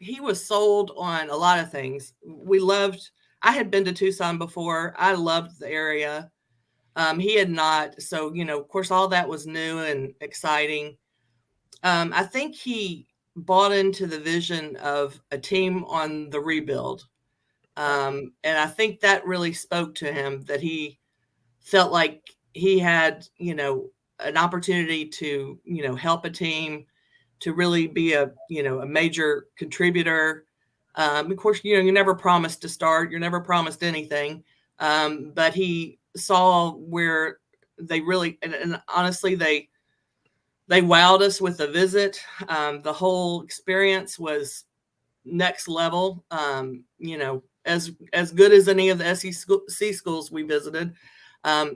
he was sold on a lot of things. I had been to Tucson before. I loved the area. He had not. So, of course, all that was new and exciting. I think he bought into the vision of a team on the rebuild. And I think that really spoke to him, that he felt like he had, an opportunity to, help a team, to really be a major contributor. Of course, you're never promised to start. You're never promised anything. But he saw where they really, and honestly, they wowed us with the visit. The whole experience was next level. As good as any of the SEC schools we visited.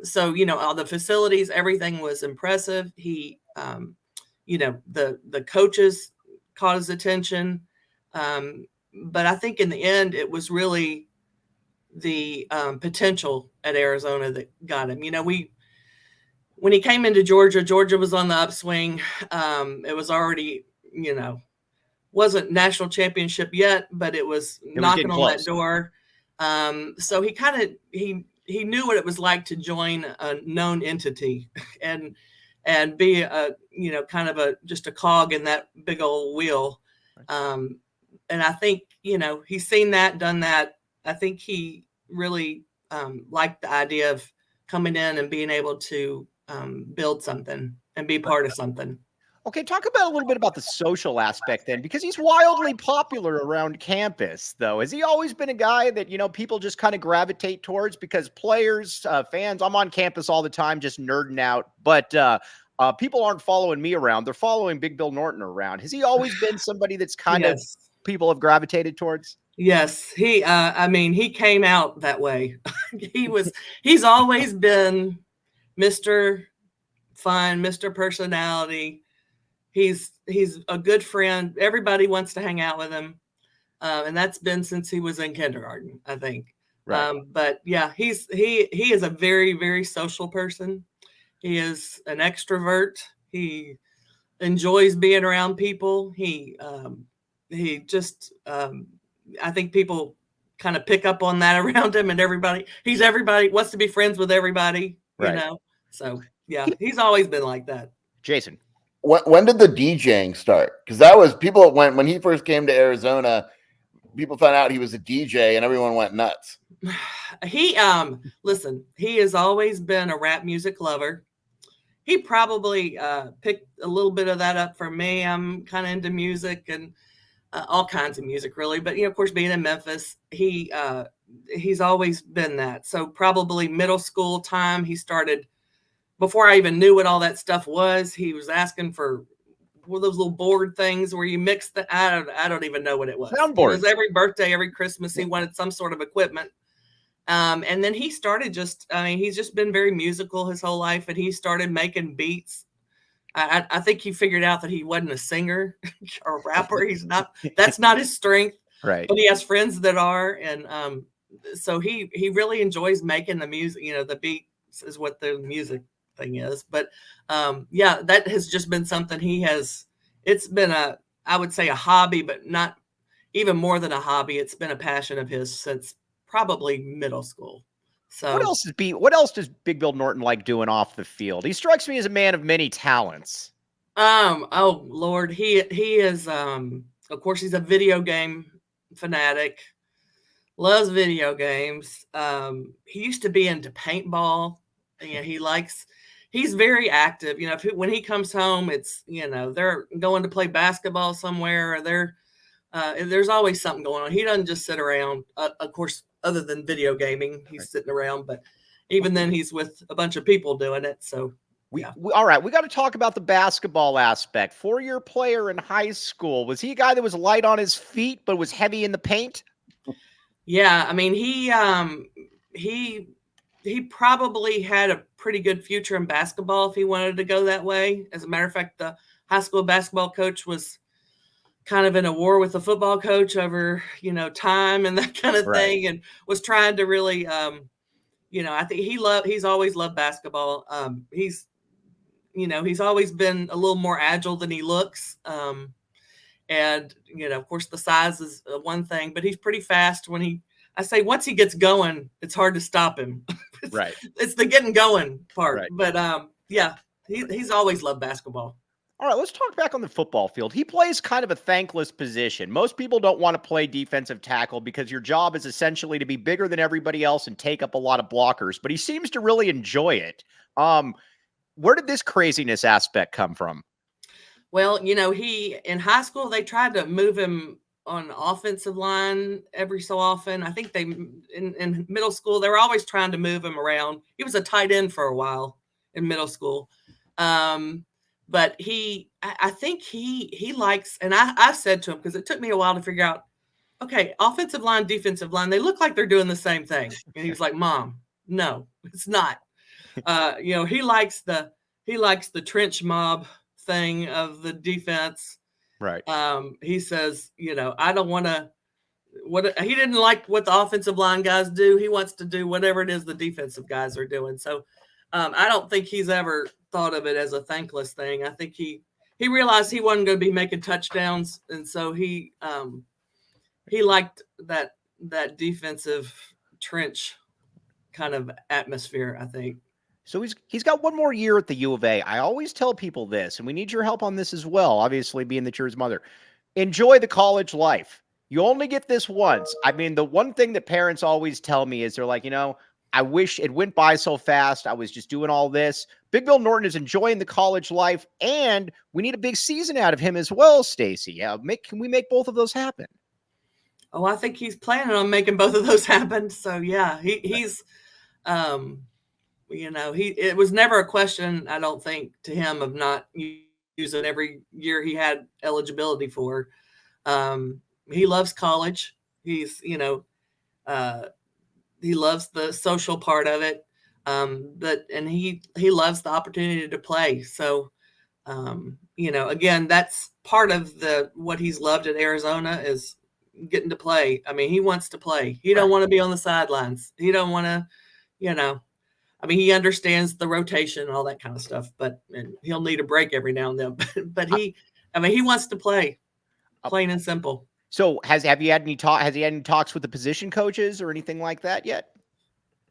So, all the facilities, everything was impressive. He, the coaches caught his attention. But I think in the end, it was really the potential at Arizona that got him. When he came into Georgia was on the upswing. It was already, wasn't national championship yet, but it was knocking on that door. So he knew what it was like to join a known entity and be kind of just a cog in that big old wheel. And I think, he's seen that, done that. I think he really liked the idea of coming in and being able to build something and be part of something. Okay, talk about a little bit about the social aspect then, because he's wildly popular around campus, though. Has he always been a guy that, people just kind of gravitate towards? Because players, fans, I'm on campus all the time just nerding out, but people aren't following me around. They're following Big Bill Norton around. Has he always been somebody that's kind of people have gravitated towards? Yes, he came out that way. He's always been Mr. Fun, Mr. Personality. He's a good friend. Everybody wants to hang out with him. And that's been since he was in kindergarten, I think. Right. But yeah, he is a very, very social person. He is an extrovert. He enjoys being around people. He just, I think people kind of pick up on that around him, and everybody wants to be friends with everybody, So yeah, he's always been like that. Jason. When did the DJing start? Because that was people when he first came to Arizona, people found out he was a DJ and everyone went nuts. He has always been a rap music lover. He probably picked a little bit of that up from me. I'm kind of into music and all kinds of music, really. But of course, being in Memphis, he's always been that. So probably middle school time, he started. Before I even knew what all that stuff was, he was asking for one of those little board things where you mix the, I don't even know what it was. Soundboard. It was every birthday, every Christmas, he wanted some sort of equipment. And then he started he's just been very musical his whole life, and he started making beats. I think he figured out that he wasn't a singer or a rapper. That's not his strength. Right. But he has friends that are. And so he really enjoys making the music, the beats is what the music thing is. But that has just been something it's been I would say a hobby, but not even more than a hobby. It's been a passion of his since probably middle school. So what else does Big Bill Norton like doing off the field? He strikes me as a man of many talents. Oh Lord, he is of course he's a video game fanatic. Loves video games. He used to be into paintball. He's very active. When he comes home, it's, they're going to play basketball somewhere, or there's always something going on. He doesn't just sit around. Of course, other than video gaming, he's sitting around, but even then he's with a bunch of people doing it. So all right. We got to talk about the basketball aspect. 4-year player in high school. Was he a guy that was light on his feet, but was heavy in the paint? Yeah. I mean, he probably had a pretty good future in basketball if he wanted to go that way. As a matter of fact, the high school basketball coach was kind of in a war with the football coach over, time and that kind of thing, and was trying to really, I think he's always loved basketball. He's always been a little more agile than he looks. And, of course the size is one thing, but he's pretty fast I say once he gets going, it's hard to stop him. Right. It's the getting going part. Right. But yeah, he's always loved basketball. All right, let's talk back on the football field. He plays kind of a thankless position. Most people don't want to play defensive tackle because your job is essentially to be bigger than everybody else and take up a lot of blockers, but he seems to really enjoy it. Where did this craziness aspect come from? Well, in high school, they tried to move him on offensive line every so often. I think in middle school, they were always trying to move him around. He was a tight end for a while in middle school. But I think he likes, and I said to him, because it took me a while to figure out, okay, offensive line, defensive line, they look like they're doing the same thing. And he was like, Mom, no, it's not. He likes the trench mob thing of the defense. Right. He says, I don't want to, he didn't like what the offensive line guys do. He wants to do whatever it is the defensive guys are doing. So I don't think he's ever thought of it as a thankless thing. I think he realized he wasn't going to be making touchdowns. And so he liked that defensive trench kind of atmosphere, I think. So he's got one more year at the U of A. I always tell people this, and we need your help on this as well, obviously being that you're his mother. Enjoy the college life. You only get this once. I mean, the one thing that parents always tell me is they're like, I wish it went by so fast. I was just doing all this. Big Bill Norton is enjoying the college life, and we need a big season out of him as well, Stacy. Yeah, can we make both of those happen? Oh, I think he's planning on making both of those happen. So yeah, he's it was never a question, I don't think, to him of not using every year he had eligibility for. He loves college. He's, he loves the social part of it. And he loves the opportunity to play. So, again, that's part of what he's loved at Arizona is getting to play. I mean, he wants to play. He don't want to be on the sidelines. He don't want to, he understands the rotation and all that kind of stuff, and he'll need a break every now and then, but he wants to play, plain and simple. So has he had any talks with the position coaches or anything like that yet?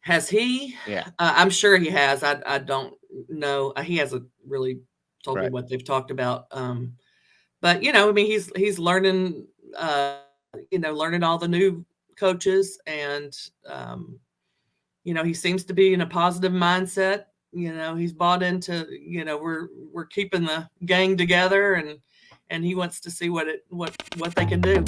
Has he? Yeah. I'm sure he has. I don't know. He hasn't really told me what they've talked about. But he's learning, learning all the new coaches, and he seems to be in a positive mindset. He's bought into, we're keeping the gang together, and he wants to see what they can do.